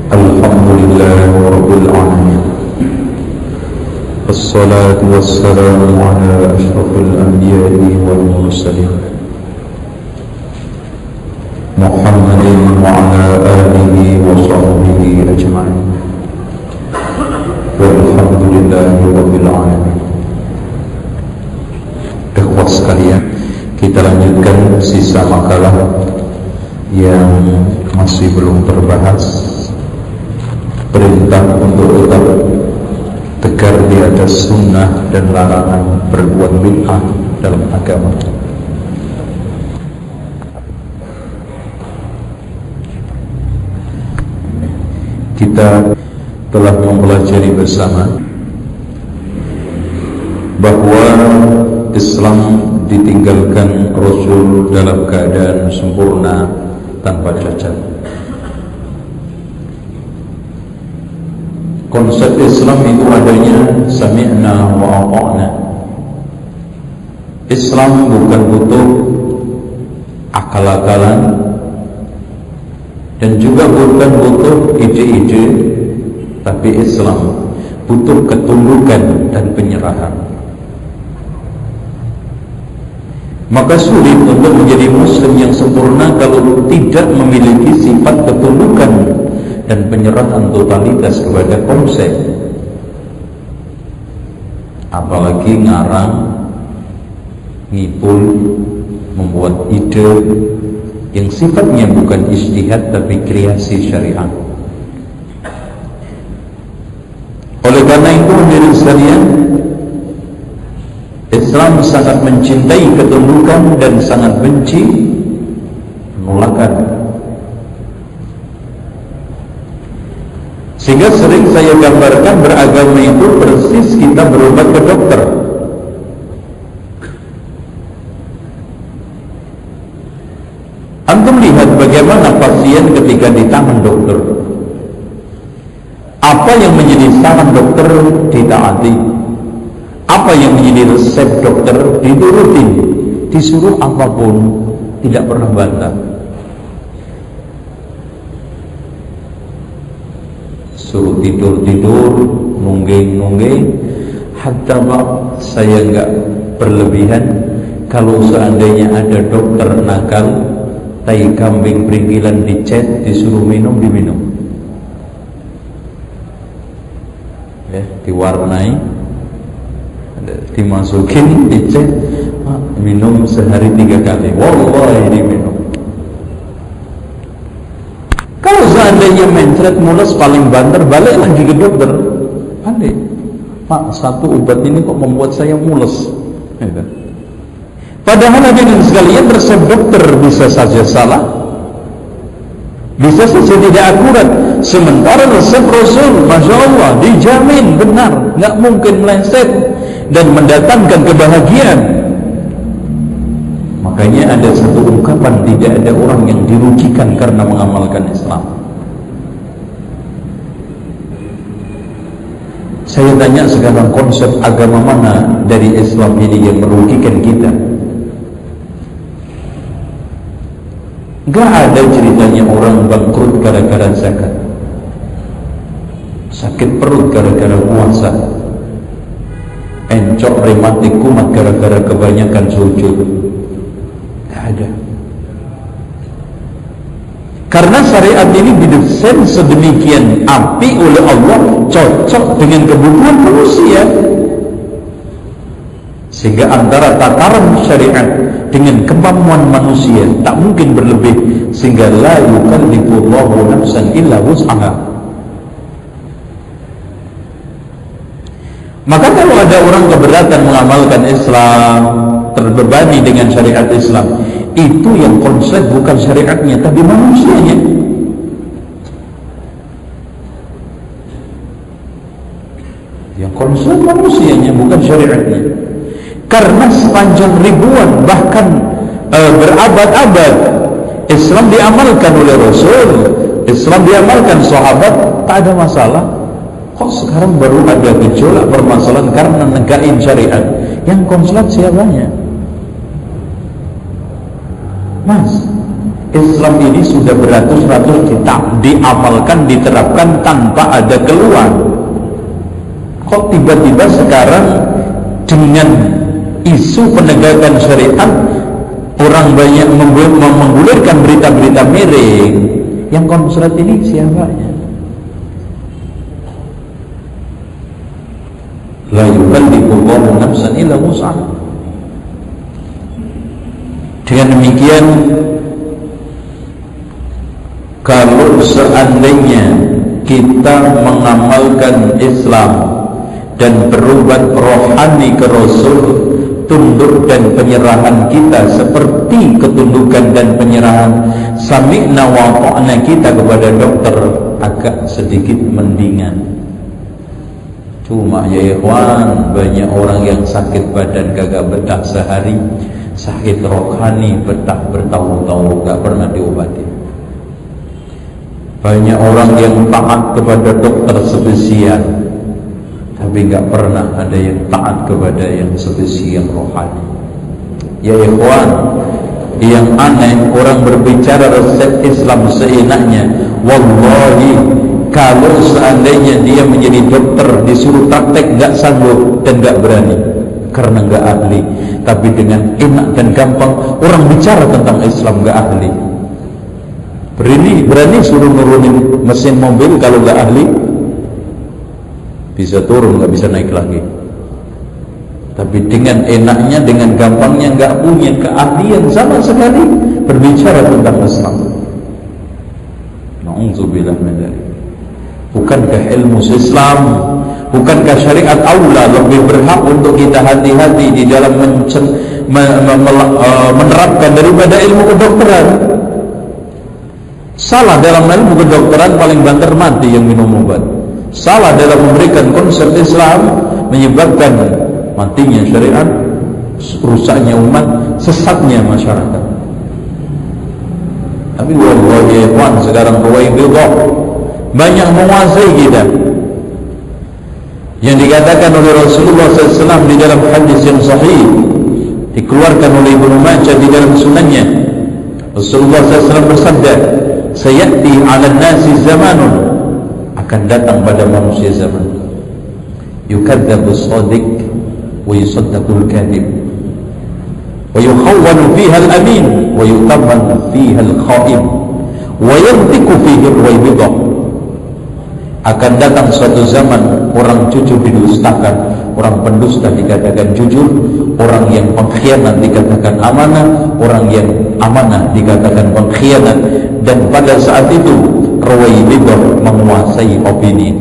Alhamdulillah Rabbil Alamin. Assalatu wassalamu ala ashrafil anbiya'i wal mursalin Muhammadin wa ala alihi wa sahbihi ajma'in. Walhamdulillahi Rabbil Alamin. Ikhwas sekalian, kita lanjutkan sisa makalah yang masih belum terbahas. Perintah untuk tetap tegar di atas sunnah dan larangan berbuat bid'ah dalam agama. Kita telah mempelajari bersama bahwa Islam ditinggalkan Rasul dalam keadaan sempurna tanpa cacat. Konsep Islam itu adanya sami'na wa ata'na. Islam bukan butuh akal-akalan dan juga bukan butuh ide-ide, tapi Islam butuh ketundukan dan penyerahan. Maka sulit untuk menjadi muslim yang sempurna kalau tidak memiliki sifat ketundukan dan penyerahan totalitas kepada konsep, apalagi ngarang, ngipul, membuat ide yang sifatnya bukan ijtihad tapi kreasi syariat. Oleh karena itu, hadirin sekalian, Islam sangat mencintai ketundukan dan sangat benci penolakan. Sehingga sering saya gambarkan beragama itu persis kita berobat ke dokter. Antum lihat bagaimana pasien ketika di tangan dokter. Apa yang menjadi saran dokter ditaati. Apa yang menjadi resep dokter diturutin. Disuruh apapun tidak pernah bantah. Suruh tidur-tidur, nungging-nungging. Hatta Pak, saya enggak berlebihan. Kalau seandainya ada dokter nakal, tai kambing pringgilan dicet, disuruh minum, diminum. Ya, diwarnai, dimasukin, dicet, minum sehari 3 kali. Wallahi diminum. Kalau seandainya mencret mules paling banter, balik lagi ke dokter. Balik, Pak, satu obat ini kok membuat saya mules. Padahal hadirin sekalian, resep dokter bisa saja salah, bisa saja tidak akurat. Sementara resep Rasul, Masya Allah, dijamin benar, nggak mungkin meleset dan mendatangkan kebahagiaan. Makanya ada satu ungkapan, tidak ada orang yang dirugikan karena mengamalkan Islam. Saya tanya sekarang, konsep agama mana dari Islam ini yang merugikan kita? Gak ada ceritanya orang bangkrut gara-gara zakat, sakit perut gara-gara puasa, encok rematik kumat gara-gara kebanyakan sujud. Gak ada. Karena syariat ini didesain sedemikian api oleh Allah, cocok dengan kebutuhan manusia. Sehingga antara tataran syariat dengan kemampuan manusia tak mungkin berlebih, sehingga la yukallifullahu nafsan illa wus'aha. Maka kalau ada orang keberatan mengamalkan Islam, terbebani dengan syariat Islam, itu yang konsep bukan syariatnya tapi manusianya. Yang konsep manusianya bukan syariatnya. Karena sepanjang ribuan bahkan berabad-abad Islam diamalkan oleh Rasul, Islam diamalkan sahabat, tak ada masalah. Kok sekarang baru ada gejolak permasalahan karena negain syariat? Yang konslet siapanya? Mas, Islam ini sudah beratus-ratus diamalkan, diterapkan tanpa ada keluhan. Kok tiba-tiba sekarang dengan isu penegakan syariat orang banyak menggulirkan berita-berita miring? Yang konslet ini siapanya? La yukallifullahu nafsan illa wus'aha. Dengan demikian, kalau seandainya kita mengamalkan Islam dan berobat rohani ke Rasul, tunduk dan penyerahan kita seperti ketundukan dan penyerahan sami'na wa ta'na kita kepada dokter, agak sedikit mendingan. Cuma ya ikhwan, banyak orang yang sakit badan kagak betah sehari, sakit rohani betah bertahun-tahun gak pernah diobati. Banyak orang yang taat kepada dokter spesial, tapi gak pernah ada yang taat kepada yang spesial rohani. Ya ikhwan, yang aneh orang berbicara resep Islam seenaknya. Wallahi, kalau seandainya dia menjadi dokter disuruh praktek gak sanggup dan gak berani karena gak ahli. Tapi dengan enak dan gampang orang bicara tentang Islam gak ahli. Berani suruh nurunin mesin mobil kalau gak ahli, bisa turun, gak bisa naik lagi. Tapi dengan enaknya, dengan gampangnya, gak punya keahlian sama sekali berbicara tentang Islam. Na'udzubillah min dzalik. Bukankah ilmu Islam, bukankah syariat aula lebih berhak untuk kita hati-hati di dalam menerapkan daripada ilmu kedokteran? Salah dalam ilmu kedokteran paling banter mati yang minum obat. Salah dalam memberikan konsep Islam menyebabkan matinya syariat, rusaknya umat, sesatnya masyarakat. Tapi wallahi ikhwan, sekarang Ruwaibidah banyak menguasai kita. Yang dikatakan oleh Rasulullah SAW di dalam hadis yang sahih, dikeluarkan oleh Ibnu Majah di dalam sunannya. Rasulullah SAW bersabda, sayati 'ala nasi zamanun, akan datang pada manusia zaman, yukadzabu shadiq wa yusaddaqul kadhib, wa yukhawwanu fiha al-amin wa yutamanu fiha al-kha'in, wa yantiqu fihi ar-ruwaibidah. Akan datang suatu zaman orang jujur didustakan, orang pendusta dikatakan jujur, orang yang pengkhianat dikatakan amanah, orang yang amanah dikatakan pengkhianat. Dan pada saat itu Ruwaibidah menguasai opini.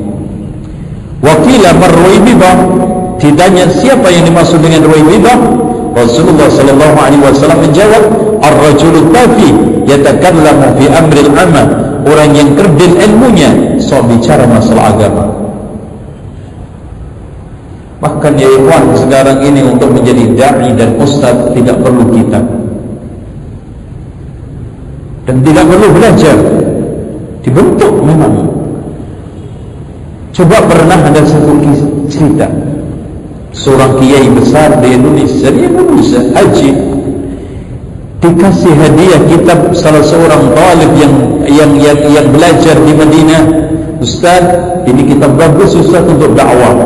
Wakila Ruwaibidah, ditanya siapa yang dimaksud dengan Ruwaibidah, Rasulullah sallallahu alaihi wasallam menjawab, ar-rajulu tafi yatakallamu fi amril amam, orang yang kerdil ilmunya sok bicara masalah agama. Bahkan ya ikhwan, sekarang ini untuk menjadi dai dan ustaz tidak perlu kitab dan tidak perlu belajar, dibentuk memang. Coba pernah ada satu cerita, seorang kiai besar di Indonesia, haji, dikasih hadiah kitab salah seorang talib yang belajar di Madinah. Ustaz, ini kitab bagus Ustaz untuk dakwah.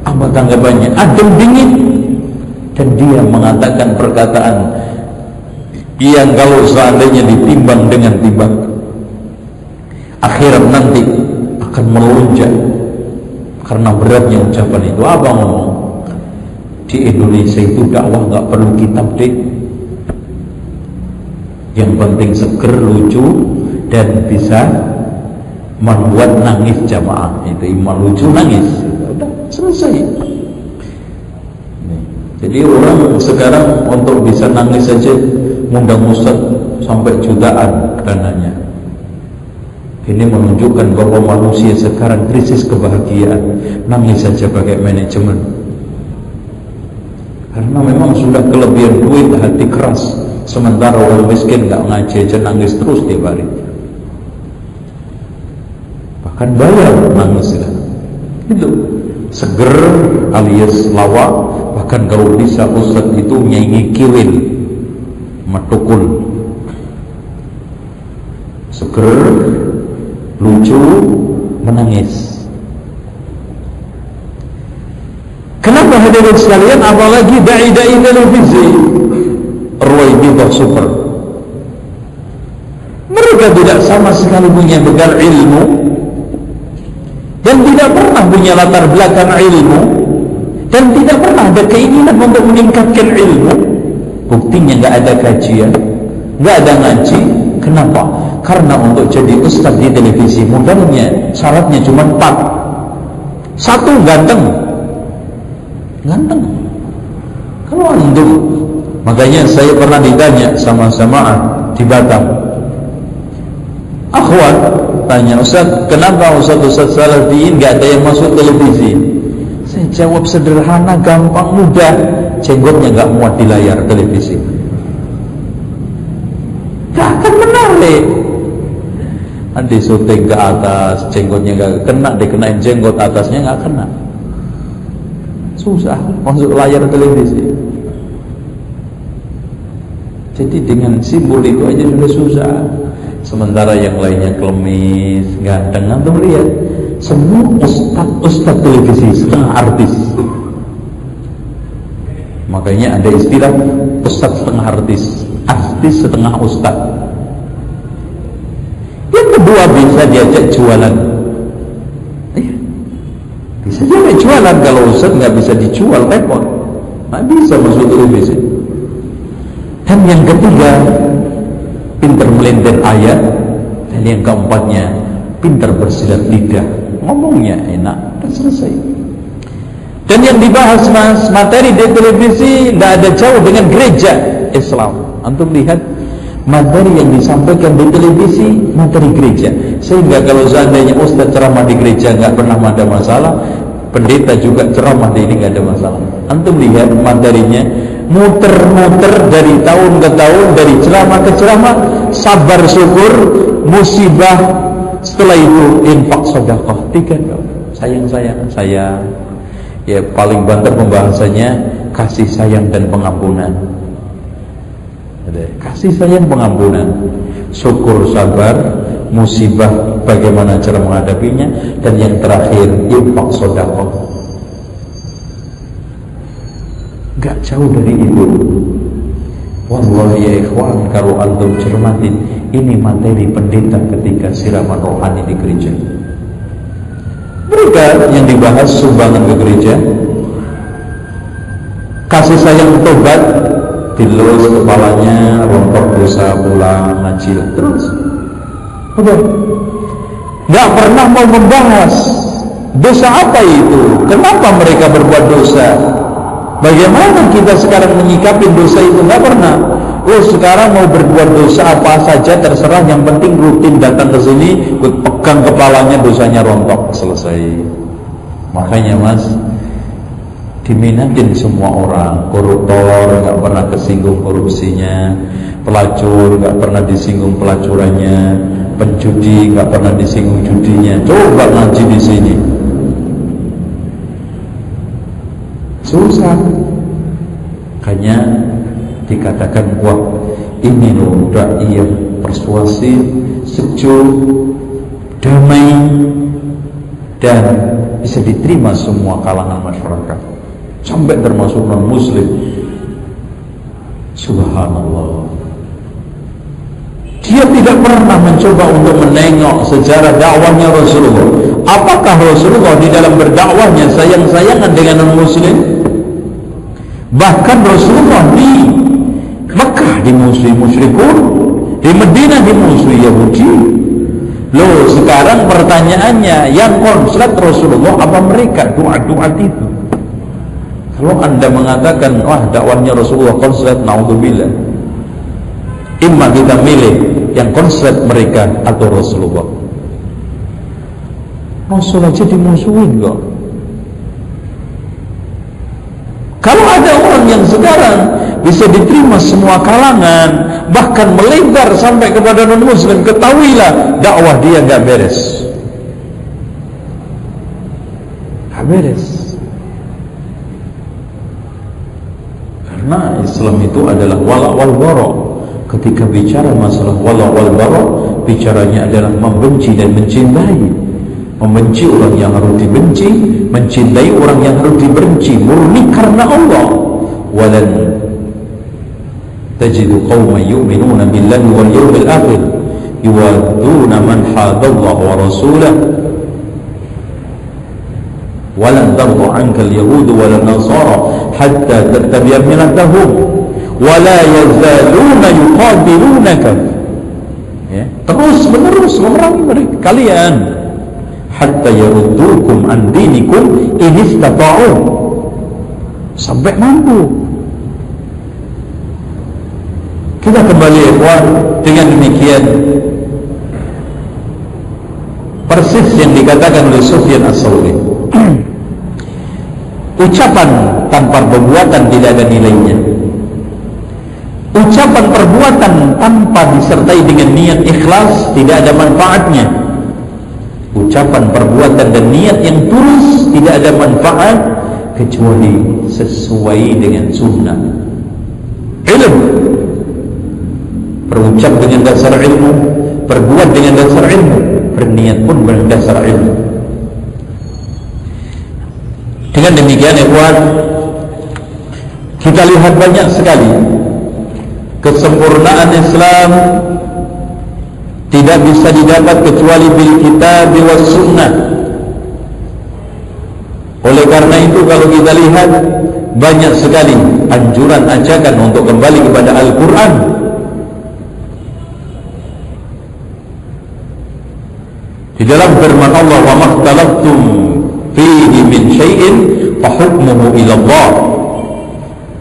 Apa tanggapannya? Adem dingin. Dan dia mengatakan perkataan yang kalau seandainya ditimbang dengan timbang akhirat nanti akan melonjak karena beratnya ucapan itu. Apa ngomong? Di Indonesia itu dakwah nggak perlu kitab deh. Yang penting seger, lucu, dan bisa membuat nangis jamaah. Itu iman lucu nangis, udah selesai. Jadi orang sekarang untuk bisa nangis saja ngundang ustaz sampai jutaan dananya. Ini menunjukkan bahwa manusia sekarang krisis kebahagiaan. Nangis saja pakai manajemen, karena memang sudah kelebihan duit, hati keras. Sementara orang miskin gak ngaji aja nangis terus tiap hari, bahkan bayar nangis kan. Itu seger alias lawak. Bahkan kalau bisa ustaz itu nyanyi kiwil, matukul. seger, lucu, menangis. Kenapa hadirin sekalian? Apalagi dai-dai televisi Ruwaibidah Super, mereka tidak sama sekali punya bekal ilmu dan tidak pernah punya latar belakang ilmu dan tidak pernah ada keinginan untuk meningkatkan ilmu. Buktinya nggak ada kajian, nggak ada ngaji. Kenapa? Karena untuk jadi ustaz di televisi modalnya syaratnya cuma 4. 1, ganteng. Kalau antum, makanya saya pernah ditanya sama jamaah di Batam, akhwat tanya, Ustaz, kenapa Ustaz Salafiyin gak ada yang masuk televisi? Saya jawab sederhana, gampang, mudah. Jenggotnya gak muat di layar televisi, gak akan menarik. Nanti syuting ke atas, jenggotnya gak kena, dikenain jenggot atasnya gak kena. Susah masuk layar televisi. Jadi dengan simbol itu aja sudah susah. Sementara yang lainnya klemis, ganteng. Antum lihat, semua ustaz televisi setengah artis. Makanya ada istilah ustaz setengah artis, artis setengah ustaz. Yang kedua, bisa diajak jualan. Bisa diajak jualan. Kalau ustaz nggak bisa dijual, repot. Nggak bisa masuk televisi. Dan yang ketiga, pintar melender ayat. Dan yang keempatnya, pintar bersilat lidah. Ngomongnya enak, dan selesai. Dan yang dibahas mas, materi di televisi tidak ada jauh dengan gereja Islam. Antum lihat materi yang disampaikan di televisi, materi gereja. Sehingga kalau seandainya ustaz ceramah di gereja nggak pernah ada masalah, pendeta juga ceramah di ini nggak ada masalah. Antum lihat materinya, muter-muter dari tahun ke tahun, dari ceramah ke ceramah, sabar syukur, musibah, setelah itu infak sedekah, 3 sayang. Ya paling banter pembahasannya kasih sayang dan pengampunan. Kasih sayang, pengampunan, syukur, sabar, musibah, bagaimana cara menghadapinya, dan yang terakhir infak sedekah. Gak jauh dari itu. Wallahi ya ikhwan, kalau antum cermatin, ini materi pendeta ketika siraman rohani di gereja. Mereka yang dibahas sumbangan ke gereja, kasih sayang, tobat, dilus kepalanya, rontok dosa, pulang ngaji terus. Udah. Gak pernah mau membahas dosa apa itu, kenapa mereka berbuat dosa, bagaimana kita sekarang menyikapi dosa itu, gak pernah. Sekarang mau berbuat dosa apa saja terserah, yang penting rutin datang ke sini, pegang kepalanya, dosanya rontok, selesai. Makanya mas, diminatin semua orang. Koruptor nggak pernah kesinggung korupsinya, pelacur nggak pernah disinggung pelacurannya, penjudi nggak pernah disinggung judinya. Coba ngaji di sini, susah. Makanya dikatakan, wah ini loh dai persuasif, sejuk, damai, dan bisa diterima semua kalangan masyarakat, sampai termasuk non muslim. Subhanallah. Dia tidak pernah mencoba untuk menengok sejarah dakwahnya Rasulullah. Apakah Rasulullah di dalam berdakwahnya sayang-sayangan dengan non muslim? Bahkan Rasulullah di Mekah dimusuhi musyrikun, di Madinah dimusuhi Yahudi. Loh, sekarang pertanyaannya, yang konslet Rasulullah apa mereka doa-doa itu? Kalau anda mengatakan, wah dakwahnya Rasulullah konslet, naudzubillah, imma kita milih yang konslet mereka atau Rasulullah. Rasul aja dimusuhin kok. Kalau ada orang yang sekarang bisa diterima semua kalangan, bahkan melebar sampai kepada non muslim, ketahuilah dakwah dia gak beres. Gak beres. Karena Islam itu adalah wala wal bara. Ketika bicara masalah wala wal bara, bicaranya adalah membenci dan mencintai. Membenci orang yang harus dibenci, mencintai orang yang harus dibenci, murni karena Allah. Walan tajidu qauman yu'minuna billahi wal yawmil akhir yuwadduna man hadallahu wa rasulahu walan tarda 'anka al-yahud wala nasara hatta tattabi'a millatahum wala yazaluna yuqatilunaka, ya, terus menerus memerangi mereka kalian, hatta yaruddukum an dinikum in istata'u, sampai mampu. Kita kembali ikhwan, dengan demikian persis yang dikatakan oleh Sufyan Ats-Tsauri. Ucapan tanpa perbuatan tidak ada nilainya. Ucapan perbuatan tanpa disertai dengan niat ikhlas tidak ada manfaatnya. Ucapan perbuatan dan niat yang tulus tidak ada manfaat kecuali sesuai dengan sunnah. Ilmu, berucap dengan dasar ilmu, berbuat dengan dasar ilmu, berniat pun berdasar ilmu. Dengan demikian ikhwan, kita lihat banyak sekali kesempurnaan Islam tidak bisa didapat kecuali bil kitab was sunnah. Oleh karena itu kalau kita lihat banyak sekali anjuran ajakan untuk kembali kepada Al-Quran. Di dalam firman Allah, wa makhtalaftum fihi min syai'in fa hukmuhu ila Allah.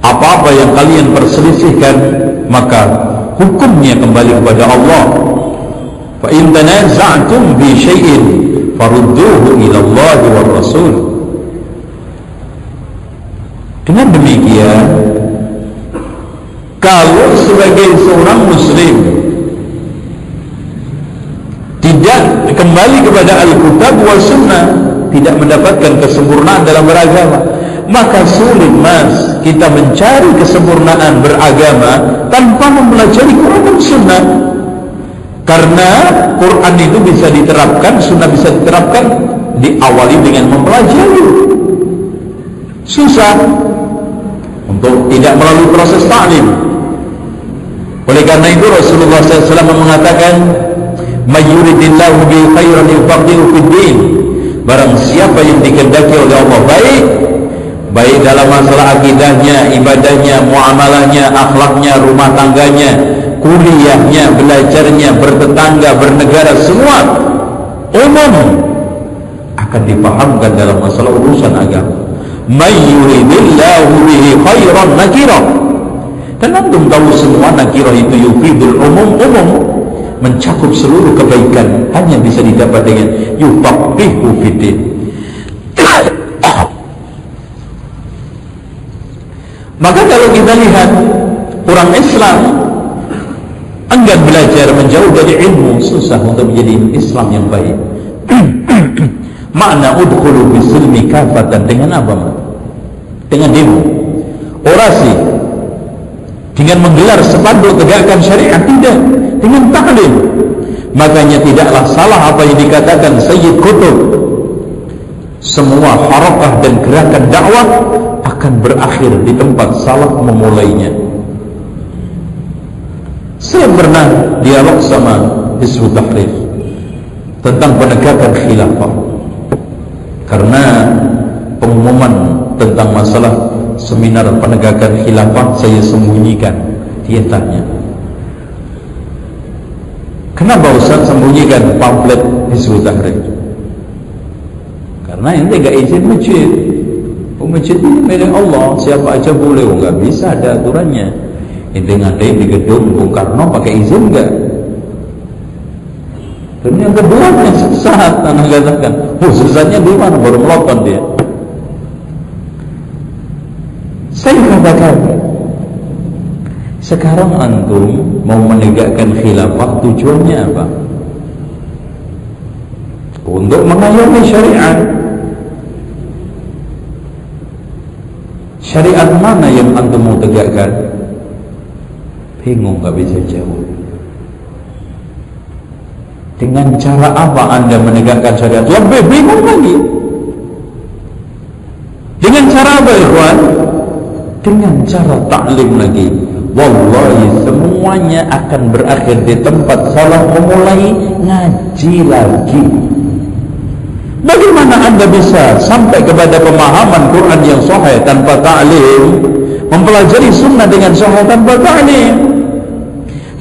Apa-apa yang kalian perselisihkan maka hukumnya kembali kepada Allah. Fa in tanaza'tum fi syai'in farudduhu ila Allah wa Rasul. Dengan demikian, kalau sebagai seorang muslim tidak kembali kepada Al-Kitab wa Sunnah, tidak mendapatkan kesempurnaan dalam beragama, maka sulit mas kita mencari kesempurnaan beragama tanpa mempelajari Quran dan Sunnah. Karena Quran itu bisa diterapkan, Sunnah bisa diterapkan, diawali dengan mempelajari. Susah untuk tidak melalui proses ta'lim. Oleh karena itu Rasulullah SAW mengatakan, may yuridillahu bihi khairan yufaqihu fid din. Barang siapa yang dikehendaki oleh Allah baik dalam masalah akidahnya, ibadahnya, muamalahnya, akhlaknya, rumah tangganya, kuliahnya, belajarnya, bertetangga, bernegara, semua umum akan dipahamkan dalam masalah urusan agama. May yuridillahu bihi khairan nakirah. Dan antum tahu semua nakirah itu yufidul umum, mencakup seluruh kebaikan, hanya bisa didapat dengan yufaqihu fiddin. Maka kalau kita lihat orang Islam enggan belajar, menjauh dari ilmu, susah untuk menjadi Islam yang baik. Makna udkhulu bisilmi kafatan dengan apa? Dengan demo, orasi, dengan menggelar spanduk tegakkan syariat, tidak, dengan ta'lim. Makanya tidaklah salah apa yang dikatakan Sayyid Qutb, semua harakah dan gerakan dakwah akan berakhir di tempat salah memulainya. Saya pernah dialog sama Hizbut Tahrir tentang penegakan khilafah, karena pengumuman tentang masalah seminar penegakan khilafah saya sembunyikan. Dia tanya, kenapa Ustaz sembunyikan pamflet Hizbut Tahrir? Karena ente gak izin masjid. Masjid ini milik Allah, siapa aja boleh. Enggak bisa, ada aturannya. Ente ngadain di gedung Bung Karno pakai izin enggak? Dan yang kedua yang sesat, anak katakan, sesatnya di mana? Baru melotot dia. Saya katakan, sekarang antum mau menegakkan khilafah, tujuannya apa? Untuk mengayomi syariat. Syariat mana yang antum mau tegakkan? Bingung, gak bisa jawab. Dengan cara apa Anda menegakkan syariat? Lebih bingung lagi. Dengan cara apa, ikhwan? Dengan cara taklim lagi. Wallahi semuanya akan berakhir di tempat salah memulai ngaji lagi. Bagaimana Anda bisa sampai kepada pemahaman Quran yang sahih tanpa ta'lim, mempelajari sunnah dengan sahih tanpa ta'lim?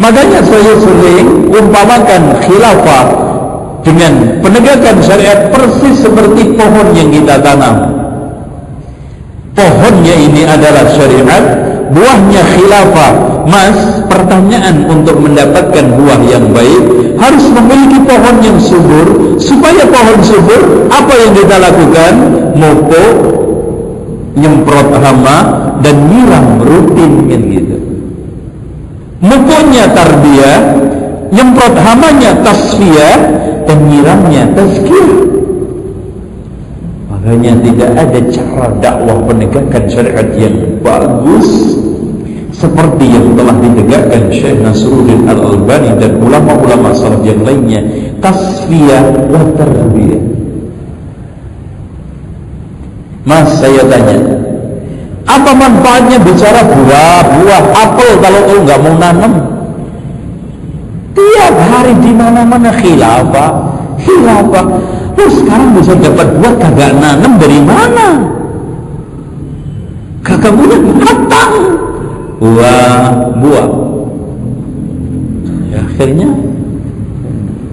Makanya saya sering umpamakan khilafah dengan penegakan syariat persis seperti pohon yang kita tanam. Pohonnya ini adalah syariat, buahnya khilafah. Mas, pertanyaan untuk mendapatkan buah yang baik harus memiliki pohon yang subur. Supaya pohon subur, apa yang kita lakukan? Mupuk, nyemprot hama, dan nyiram rutin kan gitu. Mupuknya tarbiyah, nyemprot hamanya tasfiyah, dan nyiramnya tazkiyah. Makanya tidak ada cara dakwah penegakan syariat yang bagus seperti yang telah ditegakkan Syekh Nasruddin Al-Albani dan ulama-ulama salaf yang lainnya, tasfiyah wa tarbiyah. Mas, saya tanya, apa manfaatnya bicara buah apel kalau kau nggak mau nanam? Tiap hari di mana-mana khilafah. Lu sekarang bisa dapat buah kagak nanam dari mana? Kagak punya batang. Buah. Ya, akhirnya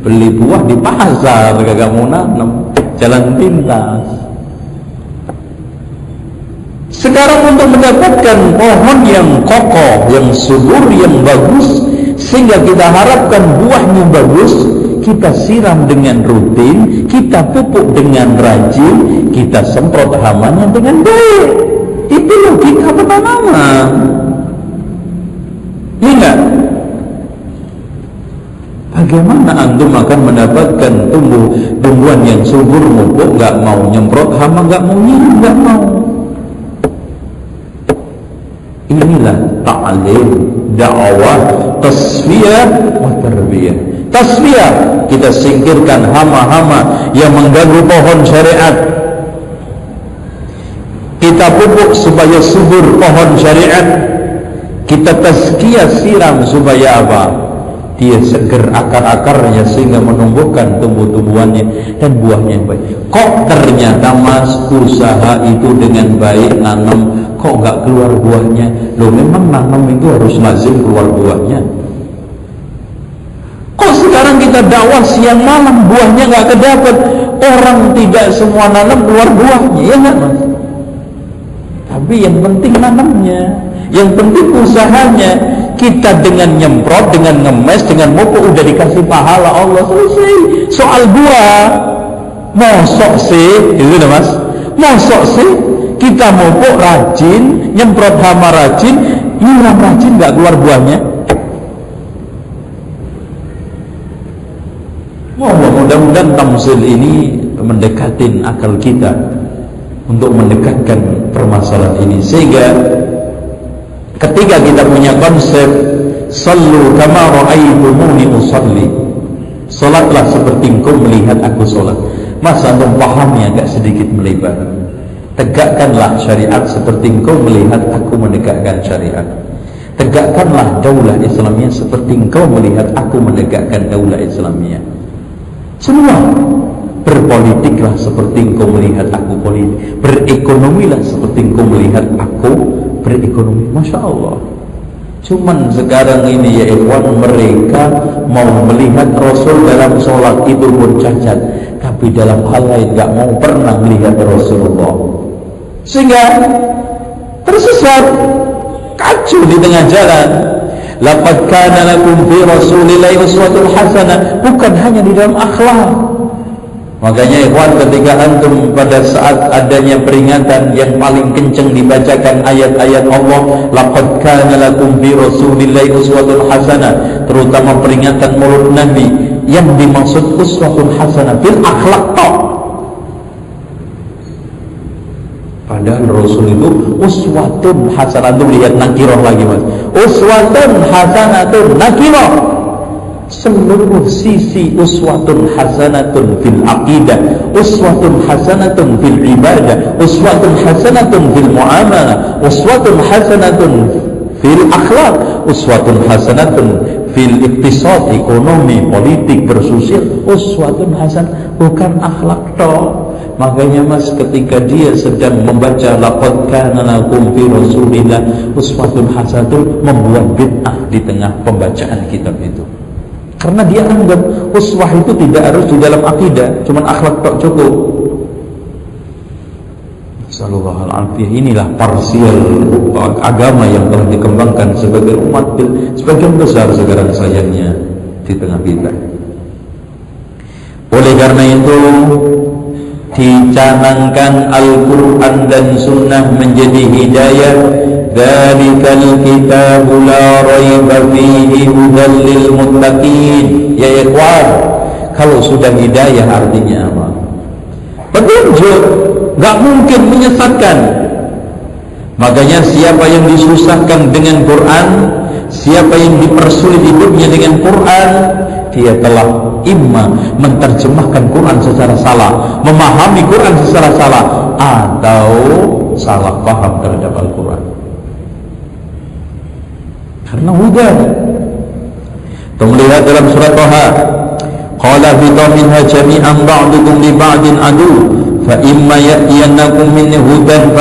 beli buah di pasar, kagak mau nanam, jalan pintas. Sekarang untuk mendapatkan pohon yang kokoh, yang subur, yang bagus, sehingga kita harapkan buahnya bagus, kita siram dengan rutin, kita pupuk dengan rajin, kita semprot hamanya dengan baik. Itu logika penanaman. Ingat, bagaimana antum akan mendapatkan tumbuhan yang subur, mupuk, nggak mau nyemprot hama, nggak mau nyiram, nggak mau. Inilah ta'lim, dakwah, tasfiyah wa tarbiyah. Tasfiyah, kita singkirkan hama-hama yang mengganggu pohon syariat. Kita pupuk supaya subur pohon syariat. Kita tazkiyah, siram supaya apa? Dia seger akar-akarnya sehingga menumbuhkan tumbuh-tumbuhannya dan buahnya yang baik. Kok ternyata mas usaha itu dengan baik nanam, kok nggak keluar buahnya? Loh, memang nanam itu harus lazim keluar buahnya. Kok sekarang kita dakwah siang malam buahnya nggak kedapat? Orang tidak semua nanam keluar buahnya, ya nggak mas? Tapi yang penting nanamnya, yang penting usahanya. Kita dengan nyemprot, dengan ngemes, dengan mupuk udah dikasih pahala Allah, selesai. Soal buah, mosok sih, itu mas, mosok sih kita mupuk rajin, nyemprot hama rajin, nyiram rajin, nggak keluar buahnya. Mudah-mudahan tamsil ini mendekatin akal kita untuk mendekatkan permasalahan ini, sehingga ketika kita punya konsep sallu kama ra'aitumuni usalli, salatlah seperti engkau melihat aku salat. Mas, antum pahamnya agak sedikit melebar. Tegakkanlah syariat seperti engkau melihat aku menegakkan syariat. Tegakkanlah daulah Islamiyah seperti engkau melihat aku menegakkan daulah Islamiyah. Semua berpolitiklah seperti engkau melihat aku politik. Berekonomilah seperti engkau melihat aku berekonomi. Masya Allah. Cuman sekarang ini ya ikhwan, mereka mau melihat Rasul dalam sholat itu pun cacat, tapi dalam hal lain gak mau pernah melihat Rasulullah, sehingga tersesat, kacau di tengah jalan. Laqad kana lakum fi Rasulillahi uswatun hasanah, bukan hanya di dalam akhlak. Makanya ikhwan, ketika antum pada saat adanya peringatan yang paling kencang dibacakan ayat-ayat Allah, laqad kana lakum fi Rasulillahi uswatun hasanah, terutama peringatan Maulid Nabi, yang dimaksud uswatun hasanah bil akhlak tok. Padahal Rasul itu uswatun hasanah. Antum lihat nakiroh lagi mas, uswatun hasanatun nakiroh. seluruh sisi uswatun hasanatun fil aqidah, uswatun hasanatun fil ibadah, uswatun hasanatun fil muamalah, uswatun hasanatun fil akhlak, uswatun hasanatun fil iktisad, ekonomi, politik, bersosial, uswatun hasan, bukan akhlak toh. Makanya mas, ketika dia sedang membaca laqad kana lakum fi rasulillah uswatun hasanatun, membuat bid'ah di tengah pembacaan kitab itu. Karena dia anggap uswah itu tidak harus di dalam akidah, cuman akhlak tok cukup. Sallallahu alaihi. Inilah parsial agama yang telah dikembangkan sebagai umat sebagian besar sekarang sayangnya di tengah kita. Oleh karena itu dicanangkan Al-Quran dan Sunnah menjadi hidayah. Dzalikal kitabu la raiba fihi hudan lil muttaqin. Ya ikhwan, kalau sudah hidayah artinya apa? Petunjuk, gak mungkin menyesatkan. Makanya siapa yang disusahkan dengan Quran, siapa yang dipersulit hidupnya dengan Quran, dia telah imma menerjemahkan Quran secara salah, memahami Quran secara salah, atau salah paham terhadap Al-Quran. Karena hujan. Kita melihat dalam surat Taha, qala biqa minha jami'an ba'dukum li ba'din adu fa imma ya'tiyannakum minni hudan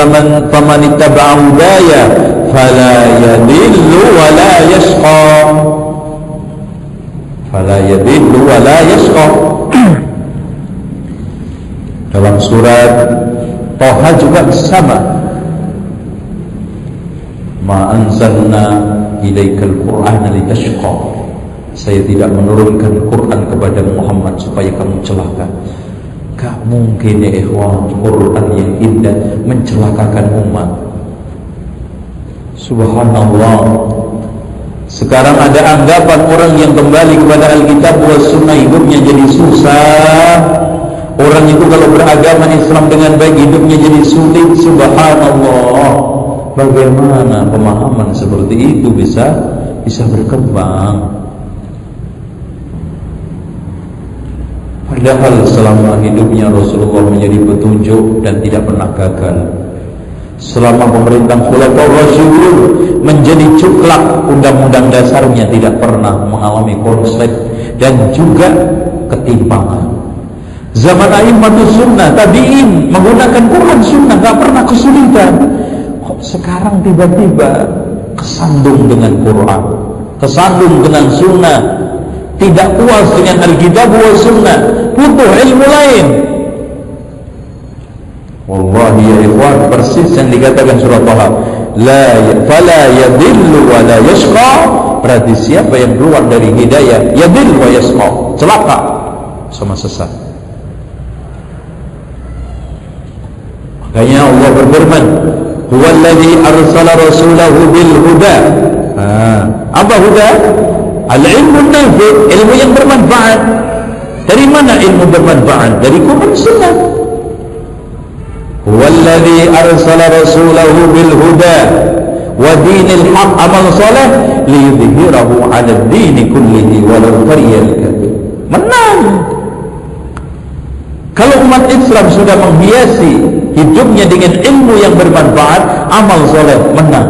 faman ittaba'a hudaya fala yadillu wa la yashqa. Fala yadillu wa la yashqa. Dalam surat Taha juga sama. Ma anzalna ilaikal qur'ana litashqa. Saya tidak menurunkan Quran kepada Muhammad supaya kamu celaka. Gak mungkin ya ikhwan, Quran yang indah mencelakakan umat. Subhanallah. Sekarang ada anggapan orang yang kembali kepada Alkitab wa Sunnah hidupnya jadi susah. Orang itu kalau beragama Islam dengan baik hidupnya jadi sulit. Subhanallah. Bagaimana pemahaman seperti itu bisa berkembang? Padahal selama hidupnya Rasulullah menjadi petunjuk dan tidak pernah gagal. Selama pemerintah Khulafaur Rasyidun menjadi cuklak, undang-undang dasarnya tidak pernah mengalami konflik dan juga ketimpangan. Zaman A'immatus Sunnah, tabi'in menggunakan Quran Sunnah, gak pernah kesulitan. Kok sekarang tiba-tiba kesandung dengan Quran, kesandung dengan Sunnah, tidak puas dengan Alkitab wa Sunnah, butuh ilmu lain. Wallahi ya ikhwan, persis yang dikatakan surah Taha, fala yadillu wa la yashqa. Berarti siapa yang keluar dari hidayah, yadillu wa yashqa, celaka sama sesat. Makanya Allah berfirman, huwallazi arsala rasulahu bil huda. Apa huda? Al-ilmu nafi', ilmu yang bermanfaat. Dari mana ilmu bermanfaat? Dari Quran Sunnah. Huwallazi arsala rasulahu bil huda wa dinil haq, amal saleh, liyudhhirahu 'ala ad-din kullihi walau karihal kafirun. Menang. Kalau umat Islam sudah menghiasi hidupnya dengan ilmu yang bermanfaat, amal saleh, menang.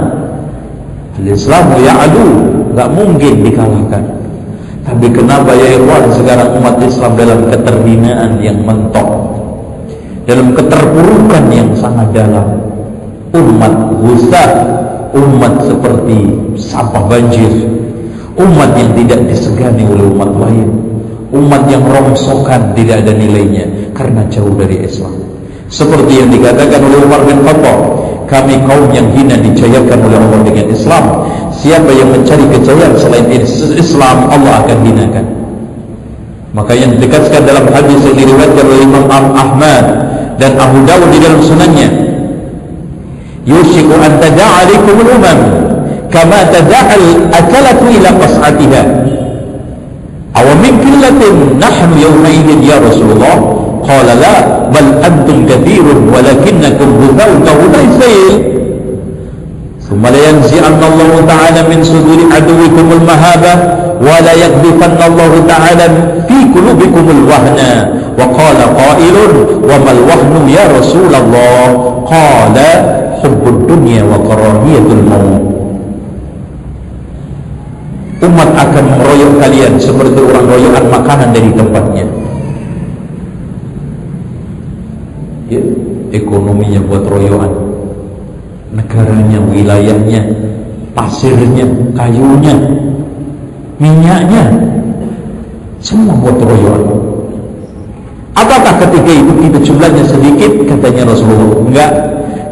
Al-Islamu ya'lu, gak mungkin dikalahkan. Tapi kenapa ya ikhwan sekarang umat Islam dalam keterhinaan yang mentok, dalam keterpurukan yang sangat dalam, umat gusah, umat seperti sampah banjir, umat yang tidak disegani oleh umat lain, umat yang rongsokan, tidak ada nilainya karena jauh dari Islam. Seperti yang dikatakan oleh Umar bin Khattab, kami kaum yang hina dijayakan oleh Allah dengan Islam. Siapa yang mencari kejayaan selain Islam, Allah akan hinakan. Maka yang ditegaskan dalam hadis yang diriwayatkan oleh Imam Ahmad dan Abu Dawud di dalam sunannya, yushiku an tada'a alaikumul umam kama tada'al akalatu ila qas'atiha aw min qillatin nahnu yawma idin ya Rasulullah. Qala la bal antum kathirun walakinnakum ghuthawun kahulai sayl. Thumma la yanzi'anna Allah ta'ala min suduri aduwikumul mahabah wa la yaqdhifanna Allah ta'ala fi qulubikumul wahna wa qala qailun wa mal wahnu ya Rasulullah qala hubbud dunya wa karahiyatul maut. Umat akan meroyok kalian seperti orang royokan makanan dari tempatnya. Ya, ekonominya buat royokan, negaranya, wilayahnya, pasirnya, kayunya, minyaknya, semua buat royokan. Apakah ketika itu kita jumlahnya sedikit? Katanya Rasulullah, enggak.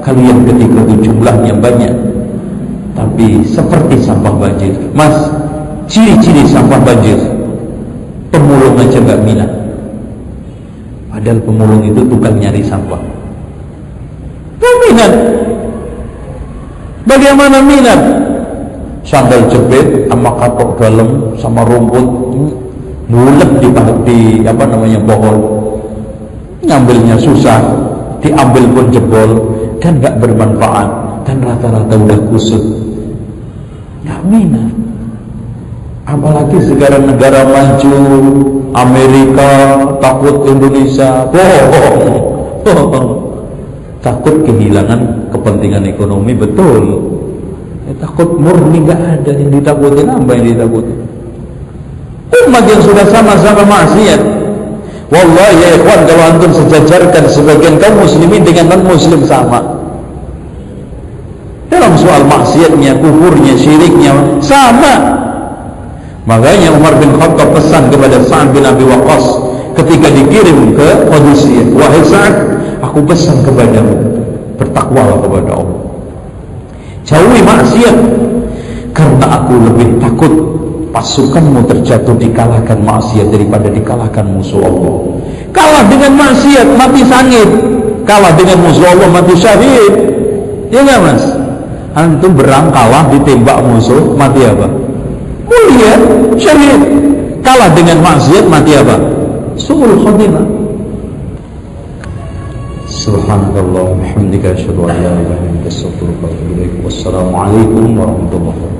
Kalian ketika itu jumlahnya banyak, tapi seperti sampah banjir. Mas, ciri-ciri sampah banjir, pemulung aja enggak minat. Padahal pemulung itu tukang nyari sampah. Enggak minat. Bagaimana minat? Sandal jepit sama kapok dalam sama rumput bulat di apa namanya pohon, ngambilnya susah, diambil pun jebol, kan gak bermanfaat, dan rata-rata udah kusut. Gak minat. Apalagi sekarang negara maju, Amerika takut Indonesia, bohong. Takut kehilangan kepentingan ekonomi, betul. Ya, takut murni gak ada yang ditakutin. Apa yang ditakutin? Umat yang sudah sama-sama maksiat. Wallahi ya ikhwan, kalau antum sejajarkan sebagian kaum muslimin dengan non-muslim sama dalam soal maksiatnya, kufurnya, syiriknya, sama. Makanya Umar bin Khattab pesan kepada Sa'ad bin Abi Waqqas ketika dikirim ke Qadisiyah, wahai Sa'ad, aku pesan kepadamu, bertakwalah kepada Allah, jauhi maksiat, karena aku lebih takut pasukanmu terjatuh dikalahkan maksiat daripada dikalahkan musuh Allah. Kalah dengan maksiat mati sangit, kalah dengan musuh Allah mati syahid. Ya enggak mas? Antum berang kalah ditembak musuh, mati apa? Mulia, syahid. Kalah dengan maksiat mati apa? Su'ul khatimah. Subhanallah, hamdika asyhadu an la ilaha illa anta astaghfiruka wa atubu ilaik. Wassalamualaikum warahmatullahi wabarakatuh.